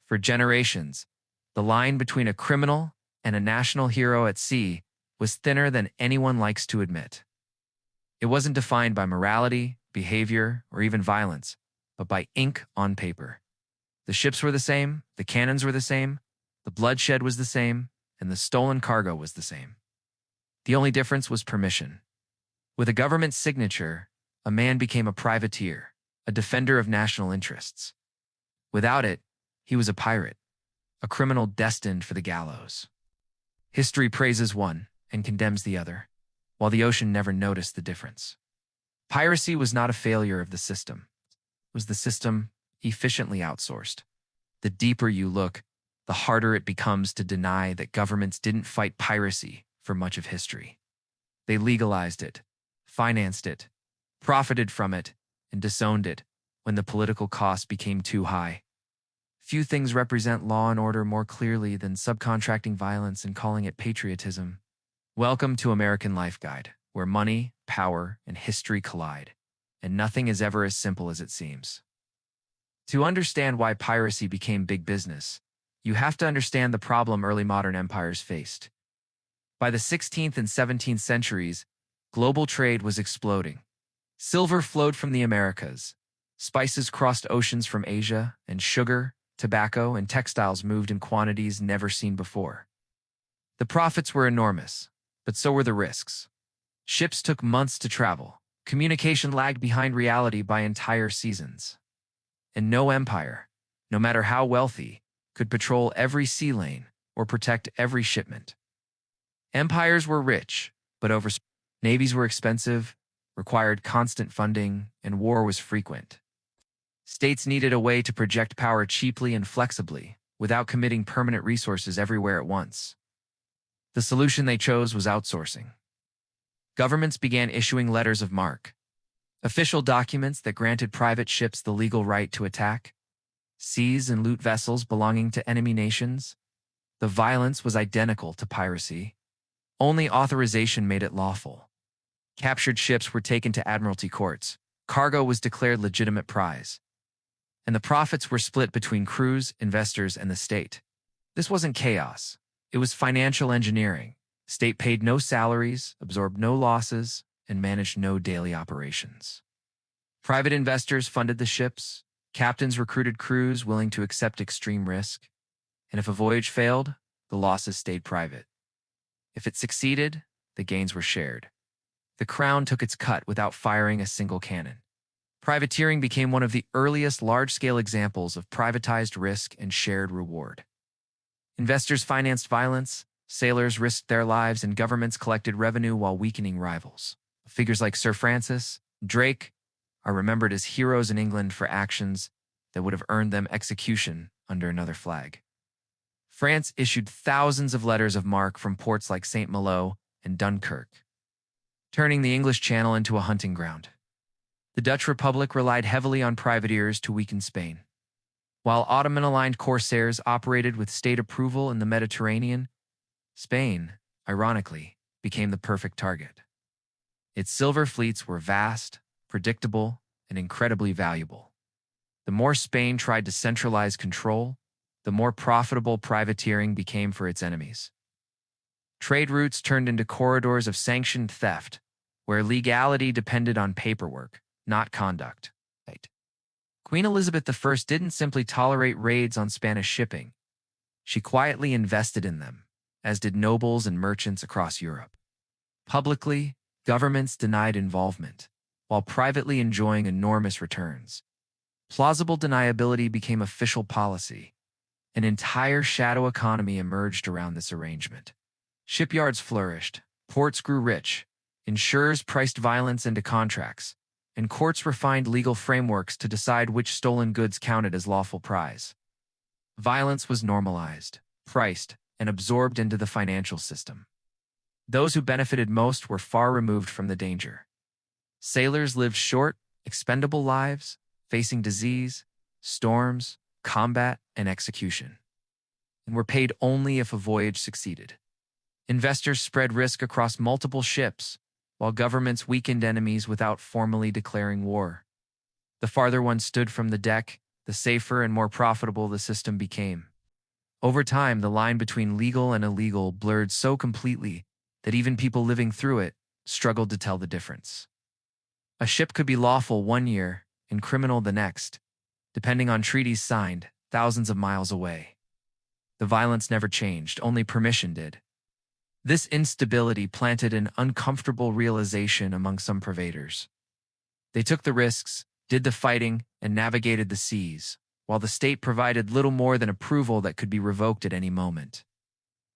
For generations, the line between a criminal and a national hero at sea was thinner than anyone likes to admit. It wasn't defined by morality, behavior, or even violence, but by ink on paper. The ships were the same, the cannons were the same, the bloodshed was the same, and the stolen cargo was the same. The only difference was permission. With a government signature, a man became a privateer, a defender of national interests. Without it, he was a pirate, a criminal destined for the gallows. History praises one and condemns the other, while the ocean never noticed the difference. Piracy was not a failure of the system. It was the system efficiently outsourced. The deeper you look, the harder it becomes to deny that governments didn't fight piracy for much of history. They legalized it, financed it, profited from it, and disowned it when the political cost became too high. Few things represent law and order more clearly than subcontracting violence and calling it patriotism. Welcome to American Life Guide, where money, power, and history collide, and nothing is ever as simple as it seems. To understand why piracy became big business, you have to understand the problem early modern empires faced. By the 16th and 17th centuries, global trade was exploding. Silver flowed from the Americas, spices crossed oceans from Asia, and sugar, tobacco, and textiles moved in quantities never seen before. The profits were enormous, but so were the risks. Ships took months to travel. Communication lagged behind reality by entire seasons. And no empire, no matter how wealthy, could patrol every sea lane or protect every shipment. Empires were rich, but navies were expensive, required constant funding, and war was frequent. States needed a way to project power cheaply and flexibly, without committing permanent resources everywhere at once. The solution they chose was outsourcing. Governments began issuing letters of marque, official documents that granted private ships the legal right to attack, seize and loot vessels belonging to enemy nations. The violence was identical to piracy. Only authorization made it lawful. Captured ships were taken to admiralty courts. Cargo was declared legitimate prize. And the profits were split between crews, investors, and the state. This wasn't chaos. It was financial engineering. State paid no salaries, absorbed no losses, and managed no daily operations. Private investors funded the ships. Captains recruited crews willing to accept extreme risk. And if a voyage failed, the losses stayed private. If it succeeded, the gains were shared. The crown took its cut without firing a single cannon. Privateering became one of the earliest large-scale examples of privatized risk and shared reward. Investors financed violence, sailors risked their lives, and governments collected revenue while weakening rivals. Figures like Sir Francis Drake are remembered as heroes in England for actions that would have earned them execution under another flag. France issued thousands of letters of marque from ports like St. Malo and Dunkirk, turning the English Channel into a hunting ground. The Dutch Republic relied heavily on privateers to weaken Spain. While Ottoman-aligned corsairs operated with state approval in the Mediterranean, Spain, ironically, became the perfect target. Its silver fleets were vast, predictable, and incredibly valuable. The more Spain tried to centralize control, the more profitable privateering became for its enemies. Trade routes turned into corridors of sanctioned theft, where legality depended on paperwork, not conduct. Queen Elizabeth I didn't simply tolerate raids on Spanish shipping. She quietly invested in them, as did nobles and merchants across Europe. Publicly, governments denied involvement, while privately enjoying enormous returns. Plausible deniability became official policy. An entire shadow economy emerged around this arrangement. Shipyards flourished, ports grew rich, insurers priced violence into contracts, and courts refined legal frameworks to decide which stolen goods counted as lawful prize. Violence was normalized, priced, and absorbed into the financial system. Those who benefited most were far removed from the danger. Sailors lived short, expendable lives, facing disease, storms, combat, and execution, and were paid only if a voyage succeeded. Investors spread risk across multiple ships, while governments weakened enemies without formally declaring war. The farther one stood from the deck, the safer and more profitable the system became. Over time, the line between legal and illegal blurred so completely that even people living through it struggled to tell the difference. A ship could be lawful one year and criminal the next, depending on treaties signed thousands of miles away. The violence never changed, only permission did. This instability planted an uncomfortable realization among some privaters. They took the risks, did the fighting, and navigated the seas, while the state provided little more than approval that could be revoked at any moment.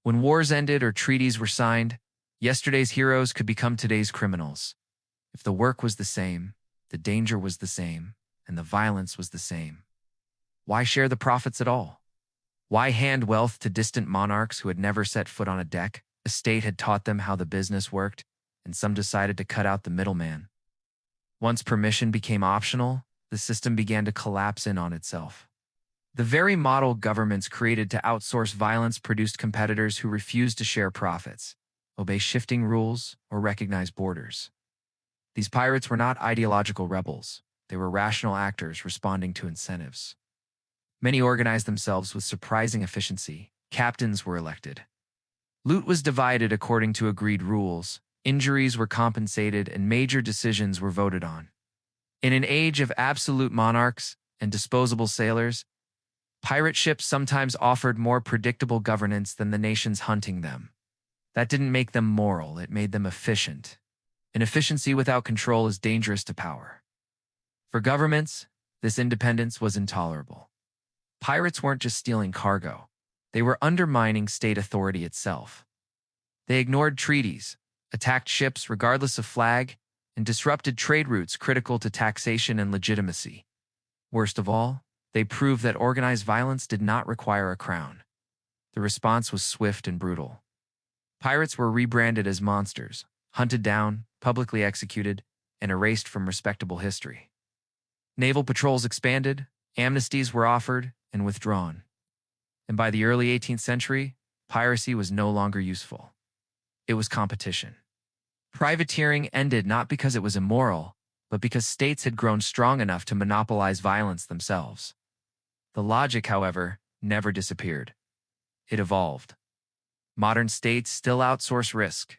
When wars ended or treaties were signed, yesterday's heroes could become today's criminals. If the work was the same, the danger was the same, and the violence was the same, why share the profits at all? Why hand wealth to distant monarchs who had never set foot on a deck? The state had taught them how the business worked, and some decided to cut out the middleman. Once permission became optional, the system began to collapse in on itself. The very model governments created to outsource violence produced competitors who refused to share profits, obey shifting rules, or recognize borders. These pirates were not ideological rebels. They were rational actors responding to incentives. Many organized themselves with surprising efficiency. Captains were elected. Loot was divided according to agreed rules. Injuries were compensated, and major decisions were voted on. In an age of absolute monarchs and disposable sailors, pirate ships sometimes offered more predictable governance than the nations hunting them. That didn't make them moral, it made them efficient. And efficiency without control is dangerous to power. For governments, this independence was intolerable. Pirates weren't just stealing cargo. They were undermining state authority itself. They ignored treaties, attacked ships regardless of flag, and disrupted trade routes critical to taxation and legitimacy. Worst of all, they proved that organized violence did not require a crown. The response was swift and brutal. Pirates were rebranded as monsters, hunted down, publicly executed, and erased from respectable history. Naval patrols expanded, amnesties were offered and withdrawn. And by the early 18th century, piracy was no longer useful. It was competition. Privateering ended not because it was immoral, but because states had grown strong enough to monopolize violence themselves. The logic, however, never disappeared. It evolved. Modern states still outsource risk.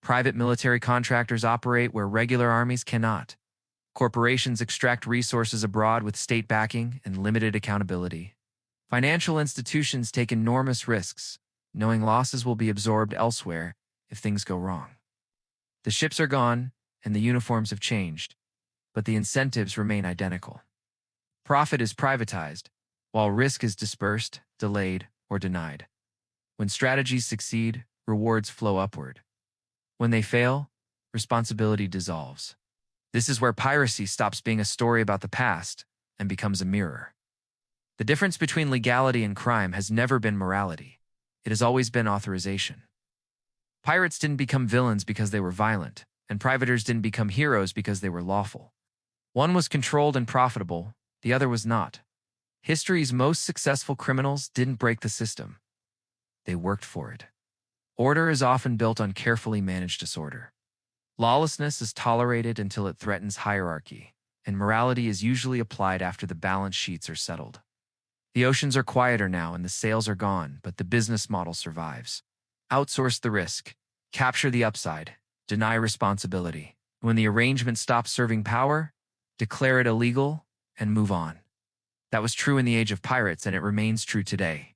Private military contractors operate where regular armies cannot. Corporations extract resources abroad with state backing and limited accountability. Financial institutions take enormous risks, knowing losses will be absorbed elsewhere if things go wrong. The ships are gone, and the uniforms have changed, but the incentives remain identical. Profit is privatized, while risk is dispersed, delayed, or denied. When strategies succeed, rewards flow upward. When they fail, responsibility dissolves. This is where piracy stops being a story about the past and becomes a mirror. The difference between legality and crime has never been morality. It has always been authorization. Pirates didn't become villains because they were violent, and privateers didn't become heroes because they were lawful. One was controlled and profitable, the other was not. History's most successful criminals didn't break the system. They worked for it. Order is often built on carefully managed disorder. Lawlessness is tolerated until it threatens hierarchy, and morality is usually applied after the balance sheets are settled. The oceans are quieter now and the sails are gone, but the business model survives. Outsource the risk, capture the upside, deny responsibility. When the arrangement stops serving power, declare it illegal and move on. That was true in the age of pirates, and it remains true today.